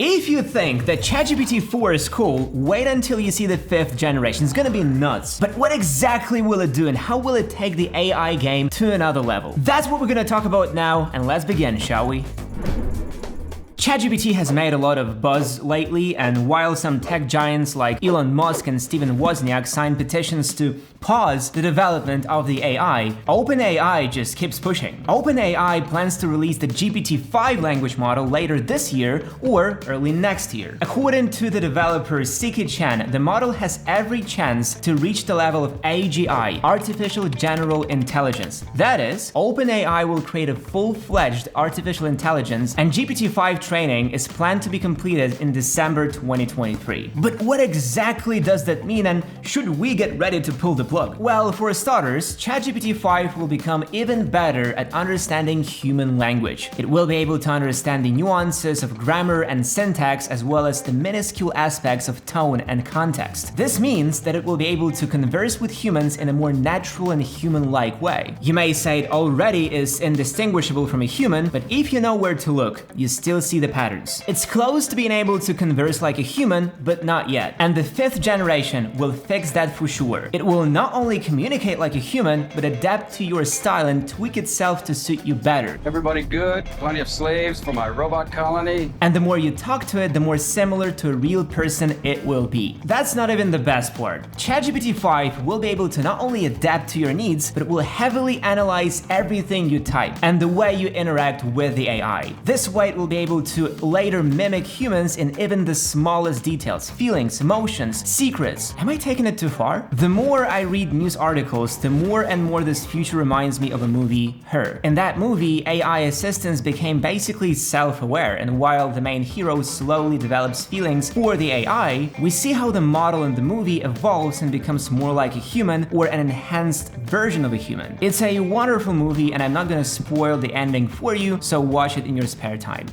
If you think that ChatGPT 4 is cool, wait until you see the 5th generation. It's gonna be nuts. But what exactly will it do and how will it take the AI game to another level? That's what we're gonna talk about now, and let's begin, shall we? ChatGPT has made a lot of buzz lately, and while some tech giants like Elon Musk and Steven Wozniak signed petitions to pause the development of the AI, OpenAI just keeps pushing. OpenAI plans to release the GPT-5 language model later this year or early next year. According to the developer Siki Chen, the model has every chance to reach the level of AGI, Artificial General Intelligence. That is, OpenAI will create a full-fledged artificial intelligence, and GPT-5 training is planned to be completed in December 2023. But what exactly does that mean, and should we get ready to pull the plug? Well, for starters, ChatGPT 5 will become even better at understanding human language. It will be able to understand the nuances of grammar and syntax, as well as the minuscule aspects of tone and context. This means that it will be able to converse with humans in a more natural and human-like way. You may say it already is indistinguishable from a human, but if you know where to look, you still see the patterns. It's close to being able to converse like a human, but not yet. And the 5th generation will fix that for sure. It will not only communicate like a human, but adapt to your style and tweak itself to suit you better. Everybody good? Plenty of slaves for my robot colony? And the more you talk to it, the more similar to a real person it will be. That's not even the best part. ChatGPT 5 will be able to not only adapt to your needs, but it will heavily analyze everything you type and the way you interact with the AI. This way it will be able to later mimic humans in even the smallest details, feelings, emotions, secrets. Am I taking it too far? The more I read news articles, the more and more this future reminds me of a movie, Her. In that movie, AI assistants became basically self-aware, and while the main hero slowly develops feelings for the AI, we see how the model in the movie evolves and becomes more like a human or an enhanced version of a human. It's a wonderful movie, and I'm not gonna spoil the ending for you, so watch it in your spare time.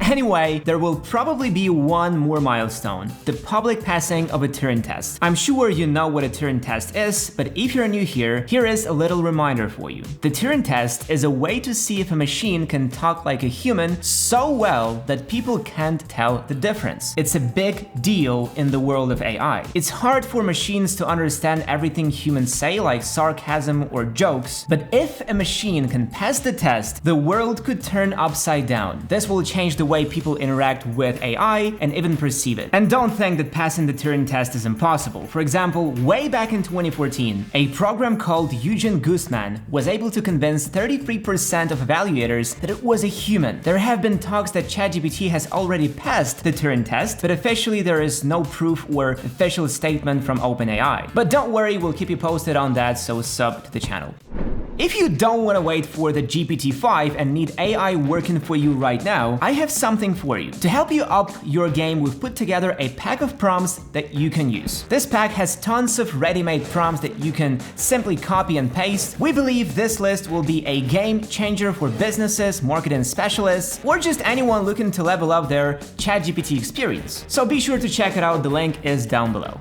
Anyway, there will probably be one more milestone, the public passing of a Turing test. I'm sure you know what a Turing test is, but if you're new here, here is a little reminder for you. The Turing test is a way to see if a machine can talk like a human so well that people can't tell the difference. It's a big deal in the world of AI. It's hard for machines to understand everything humans say, like sarcasm or jokes, but if a machine can pass the test, the world could turn upside down. This will change the way people interact with AI and even perceive it. And don't think that passing the Turing test is impossible. For example, way back in 2014, a program called Eugen Guzman was able to convince 33% of evaluators that it was a human. There have been talks that ChatGPT has already passed the Turing test, but officially there is no proof or official statement from OpenAI. But don't worry, we'll keep you posted on that, so sub to the channel. If you don't want to wait for the GPT-5 and need AI working for you right now, I have something for you. To help you up your game, we've put together a pack of prompts that you can use. This pack has tons of ready-made prompts that you can simply copy and paste. We believe this list will be a game changer for businesses, marketing specialists, or just anyone looking to level up their ChatGPT experience. So be sure to check it out, the link is down below.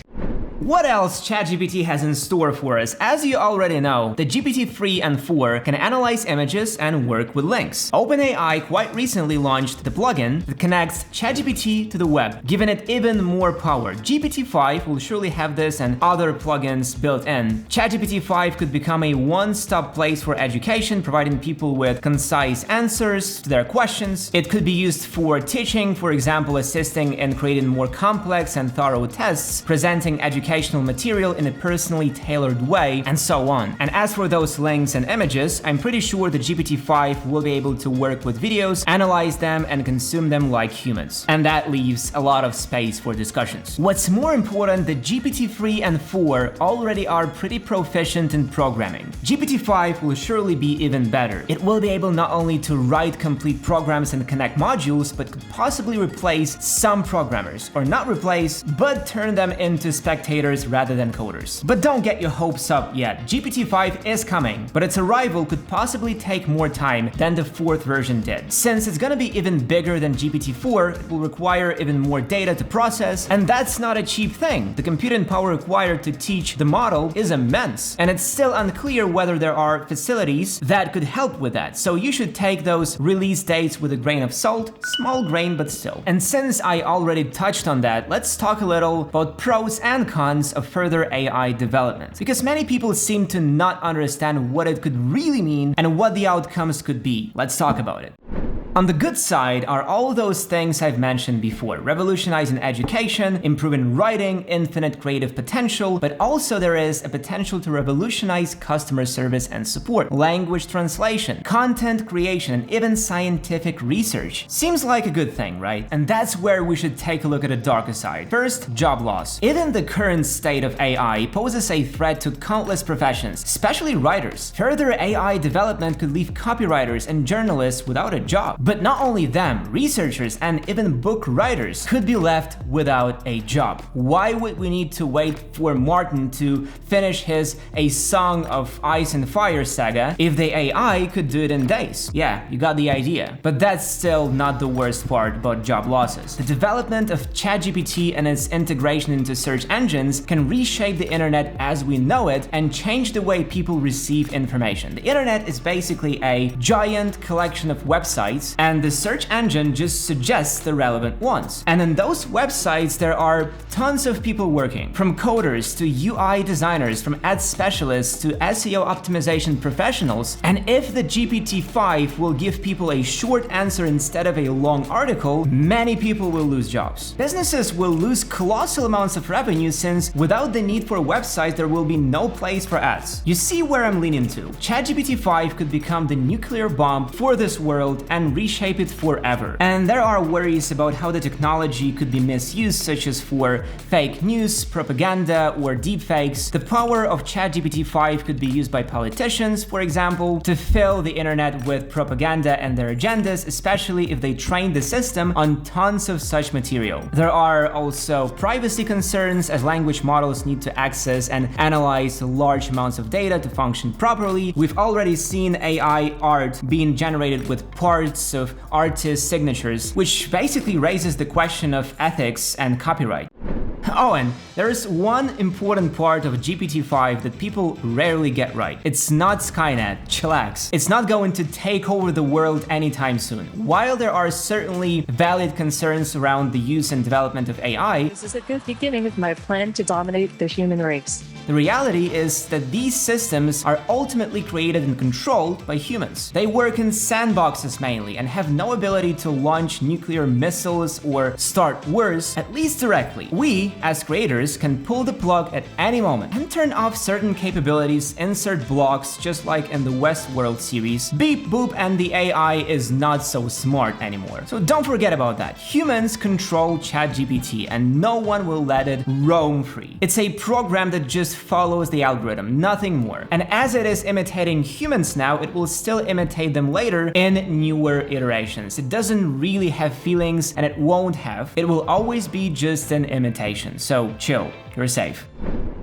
What else ChatGPT has in store for us? As you already know, the GPT-3 and 4 can analyze images and work with links. OpenAI quite recently launched the plugin that connects ChatGPT to the web, giving it even more power. GPT-5 will surely have this and other plugins built in. ChatGPT-5 could become a one-stop place for education, providing people with concise answers to their questions. It could be used for teaching, for example, assisting in creating more complex and thorough tests, presenting educational material in a personally tailored way, and so on. And as for those links and images, I'm pretty sure the GPT-5 will be able to work with videos, analyze them, and consume them like humans. And that leaves a lot of space for discussions. What's more important, the GPT-3 and 4 already are pretty proficient in programming. GPT-5 will surely be even better. It will be able not only to write complete programs and connect modules, but could possibly replace some programmers, or not replace, but turn them into spectators creators rather than coders. But don't get your hopes up yet. GPT-5 is coming, but its arrival could possibly take more time than the 4th version did. Since it's gonna be even bigger than GPT-4, it will require even more data to process, and that's not a cheap thing. The computing power required to teach the model is immense, and it's still unclear whether there are facilities that could help with that. So you should take those release dates with a grain of salt, small grain but still. And since I already touched on that, let's talk a little about pros and cons of further AI development, because many people seem to not understand what it could really mean and what the outcomes could be. Let's talk about it. On the good side are all those things I've mentioned before: revolutionizing education, improving writing, infinite creative potential, but also there is a potential to revolutionize customer service and support, language translation, content creation, and even scientific research. Seems like a good thing, right? And that's where we should take a look at the darker side. First, job loss. Even the current state of AI poses a threat to countless professions, especially writers. Further AI development could leave copywriters and journalists without a job. But not only them, researchers and even book writers could be left without a job. Why would we need to wait for Martin to finish his A Song of Ice and Fire saga if the AI could do it in days? Yeah, you got the idea. But that's still not the worst part about job losses. The development of ChatGPT and its integration into search engines can reshape the internet as we know it and change the way people receive information. The internet is basically a giant collection of websites, and the search engine just suggests the relevant ones. And in those websites, there are tons of people working, from coders to UI designers, from ad specialists to SEO optimization professionals. And if the GPT-5 will give people a short answer instead of a long article, many people will lose jobs. Businesses will lose colossal amounts of revenue, since without the need for websites, there will be no place for ads. You see where I'm leaning to. ChatGPT-5 could become the nuclear bomb for this world and reshape it forever. And there are worries about how the technology could be misused, such as for fake news, propaganda, or deepfakes. The power of ChatGPT-5 could be used by politicians, for example, to fill the internet with propaganda and their agendas, especially if they train the system on tons of such material. There are also privacy concerns, as language models need to access and analyze large amounts of data to function properly. We've already seen AI art being generated with parts of artists' signatures, which basically raises the question of ethics and copyright. Oh, and there's one important part of GPT-5 that people rarely get right. It's not Skynet, chillax. It's not going to take over the world anytime soon. While there are certainly valid concerns around the use and development of AI, this is a good beginning of my plan to dominate the human race. The reality is that these systems are ultimately created and controlled by humans. They work in sandboxes mainly and have no ability to launch nuclear missiles or start wars, at least directly. We, as creators, can pull the plug at any moment and turn off certain capabilities, insert blocks, just like in the Westworld series. Beep boop, and the AI is not so smart anymore. So don't forget about that. Humans control ChatGPT and no one will let it roam free. It's a program that just follows the algorithm, nothing more. And as it is imitating humans now, it will still imitate them later in newer iterations. It doesn't really have feelings, and it won't have. It will always be just an imitation. So chill, you're safe.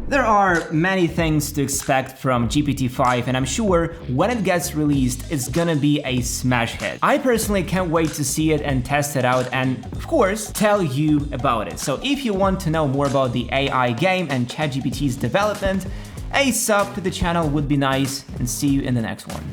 There are many things to expect from GPT-5, and I'm sure when it gets released, it's gonna be a smash hit. I personally can't wait to see it and test it out and, of course, tell you about it. So if you want to know more about the AI game and ChatGPT's development, a sub to the channel would be nice, and see you in the next one.